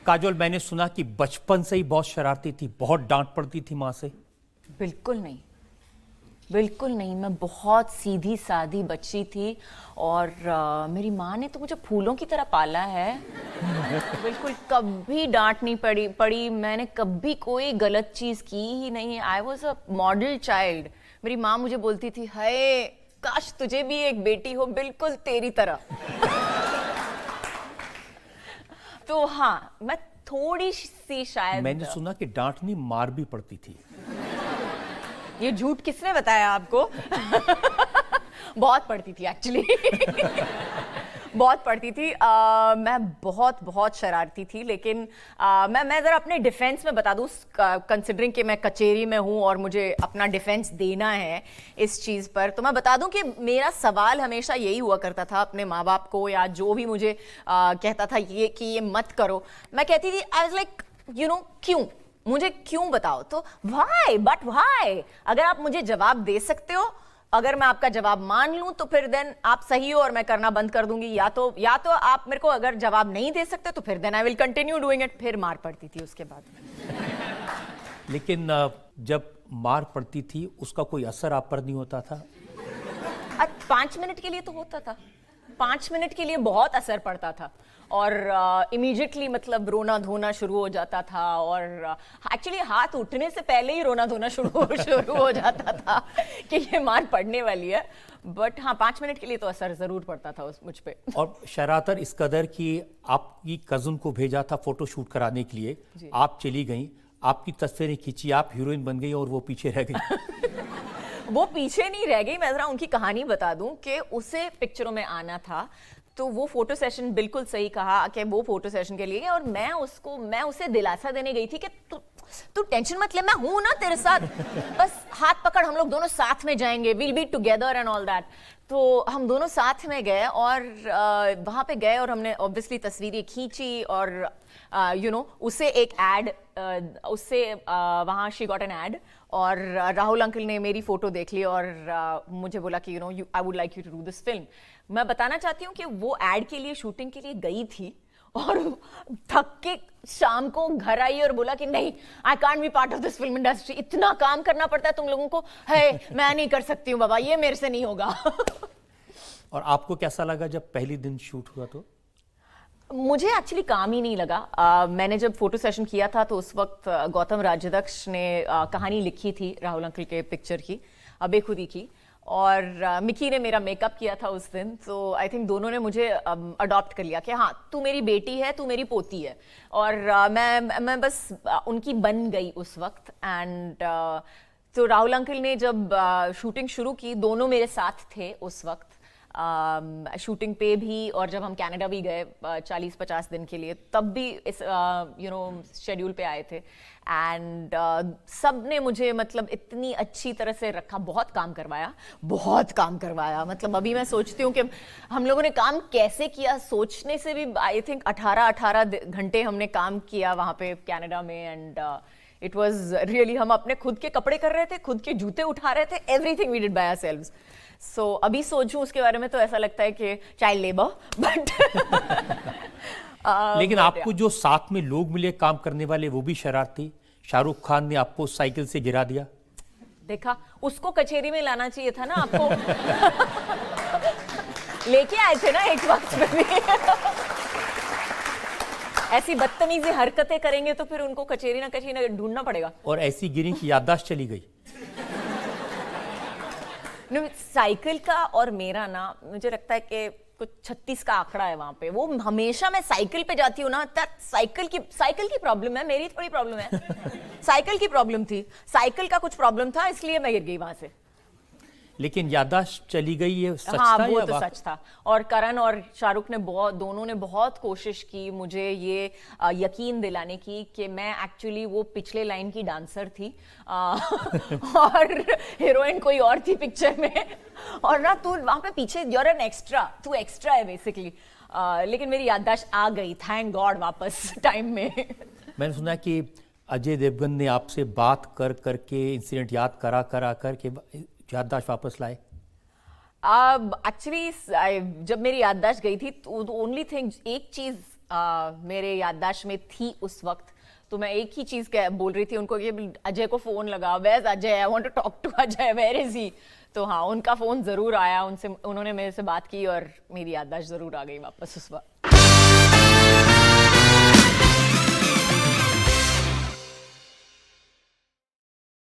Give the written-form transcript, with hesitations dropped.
काजोल, मैंने सुना कि बचपन से ही बहुत शरारती थी, बहुत डांट पड़ती थी माँ से। बिल्कुल नहीं, बिल्कुल नहीं। मैं बहुत सीधी सादी बच्ची थी और मेरी माँ ने तो मुझे फूलों की तरह पाला है। बिल्कुल कभी डांट नहीं पड़ी। मैंने कभी कोई गलत चीज की ही नहीं। I was a model child. मेरी माँ मुझे बोलती थी, हाय काश तुझे भी एक बेटी हो बिल्कुल तेरी तरह। तो हाँ, मैं थोड़ी सी शायद। मैंने सुना कि डांट नहीं, मार भी पड़ती थी। ये झूठ किसने बताया आपको? बहुत पढ़ती थी एक्चुअली। बहुत पढ़ती थी। मैं बहुत शरारती थी, लेकिन मैं ज़रा अपने डिफेंस में बता दूँ, कंसिडरिंग कि मैं कचेरी में हूँ और मुझे अपना डिफेंस देना है इस चीज़ पर, तो मैं बता दूँ कि मेरा सवाल हमेशा यही हुआ करता था अपने माँ बाप को, या जो भी मुझे कहता था ये मत करो, मैं कहती थी आई वाज लाइक क्यों, मुझे क्यों बताओ। तो वाई, अगर आप मुझे जवाब दे सकते हो, अगर मैं आपका जवाब मान लूं तो फिर देन आप सही हो और मैं करना बंद कर दूंगी, या तो आप मेरे को अगर जवाब नहीं दे सकते तो फिर then I will continue doing it. फिर मार पड़ती थी उसके बाद। लेकिन जब मार पड़ती थी उसका कोई असर आप पर नहीं होता था? 5 मिनट के लिए तो होता था। 5 मिनट के लिए बहुत असर पड़ता था और इमीडिएटली मतलब रोना धोना शुरू हो जाता था, और एक्चुअली हाथ उठने से पहले ही रोना धोना शुरू हो जाता था कि ये मार पड़ने वाली है। बट हाँ, 5 मिनट के लिए तो असर जरूर पड़ता था मुझ पे। और शरारत इस कदर कि आपकी कजन को भेजा था फोटो शूट कराने के लिए, आप चली गई, आपकी तस्वीरें खींची, आप हीरोइन बन गई और वो पीछे रह गई। वो पीछे नहीं रह गई। मैं जरा उनकी कहानी बता दूं कि उसे पिक्चरों में आना था, तो वो फोटो सेशन, बिल्कुल सही कहा कि वो फोटो सेशन के लिए, और मैं उसे दिलासा देने गई थी कि तू टेंशन मत ले, मैं हूं ना तेरे साथ, बस हाथ पकड़, हम लोग दोनों साथ में जाएंगे, will be together and all that. तो हम दोनों साथ में गए और वहां पे गए और हमने ऑब्वियसली तस्वीरें खींची, और उसे एक एड, उससे वहाँ शी गॉट एन एड, और राहुल अंकल ने मेरी फोटो देख ली और मुझे बोला कि I would like you to do this film. मैं बताना चाहती हूँ कि वो एड के लिए, शूटिंग के लिए गई थी और थक के शाम को घर आई और बोला कि नहीं, I can't be part of this film industry, इतना काम करना पड़ता है तुम लोगों को, है मैं नहीं कर सकती हूँ बाबा, ये मेरे से नहीं होगा। और आपको कैसा लगा जब पहली दिन शूट हुआ? तो मुझे एक्चुअली काम ही नहीं लगा। मैंने जब फोटो सेशन किया था तो उस वक्त गौतम राजदक्ष ने कहानी लिखी थी राहुल अंकल के पिक्चर की, बेखुदी की, और मिकी ने मेरा मेकअप किया था उस दिन। तो आई थिंक दोनों ने मुझे अडॉप्ट कर लिया कि हाँ तू मेरी बेटी है, तू मेरी पोती है, और मैं बस उनकी बन गई उस वक्त। एंड तो राहुल अंकल ने जब शूटिंग शुरू की, दोनों मेरे साथ थे उस वक्त शूटिंग पे भी, और जब हम कनाडा भी गए 40-50 दिन के लिए, तब भी इस शेड्यूल पे आए थे। एंड सब ने मुझे मतलब इतनी अच्छी तरह से रखा, बहुत काम करवाया। मतलब अभी मैं सोचती हूँ कि हम लोगों ने काम कैसे किया, सोचने से भी आई थिंक 18 घंटे हमने काम किया वहाँ पे कनाडा में। एंड इट वॉज रियली, हम अपने खुद के कपड़े कर रहे थे, खुद के जूते उठा रहे थे, everything we did by ourselves. So अभी सोचूं उसके बारे में तो ऐसा लगता है कि चाइल्ड लेबर, बट लेकिन आपको जो साथ में लोग मिले काम करने वाले, वो भी शरारती। शाहरुख खान ने आपको साइकिल से गिरा दिया, देखा, उसको कचेरी में लाना चाहिए था ना आपको। लेके आए थे ना एक वक्त पे भी। ऐसी बदतमीजी हरकतें करेंगे तो फिर उनको कचेरी ना ढूंढना पड़ेगा। और ऐसी गिरी की याददाश्त चली गई। साइकिल का और मेरा ना, मुझे लगता है कि कुछ 36 का आंकड़ा है वहां पे। वो हमेशा मैं साइकिल पे जाती हूँ ना, साइकिल की प्रॉब्लम है, मेरी थोड़ी प्रॉब्लम है। साइकिल की प्रॉब्लम थी, साइकिल का कुछ प्रॉब्लम था, इसलिए मैं गिर गई वहां से। लेकिन याददाश्त चली गई, ये सच हाँ, था? वो तो सच था। और करण और शाहरुख ने दोनों ने बहुत कोशिश की मुझे ये यकीन दिलाने की कि मैं एक्चुअली वो पिछले लाइन की डांसर थी और हीरोइन कोई और थी पिक्चर में, और ना तू वहां पे पीछे, यूर एन एक्स्ट्रा, तू एक्स्ट्रा है बेसिकली। लेकिन मेरी याददाश्त आ गई, थैंक गॉड, वापस टाइम में। मैंने सुना कि अजय देवगन ने आपसे बात करके इंसिडेंट याद करा के याददाश्त वापस लाए। एक्चुअली जब मेरी याददाश्त गई थी तो ओनली थिंग, एक चीज मेरे याददाश्त में थी उस वक्त, तो मैं एक ही चीज़ बोल रही थी उनको कि अजय को फ़ोन लगा, where Ajay, I want to talk to Ajay, where is he. तो हाँ, उनका फ़ोन ज़रूर आया, उन्होंने मेरे से बात की और मेरी याददाश्त ज़रूर आ गई वापस उस वक्त।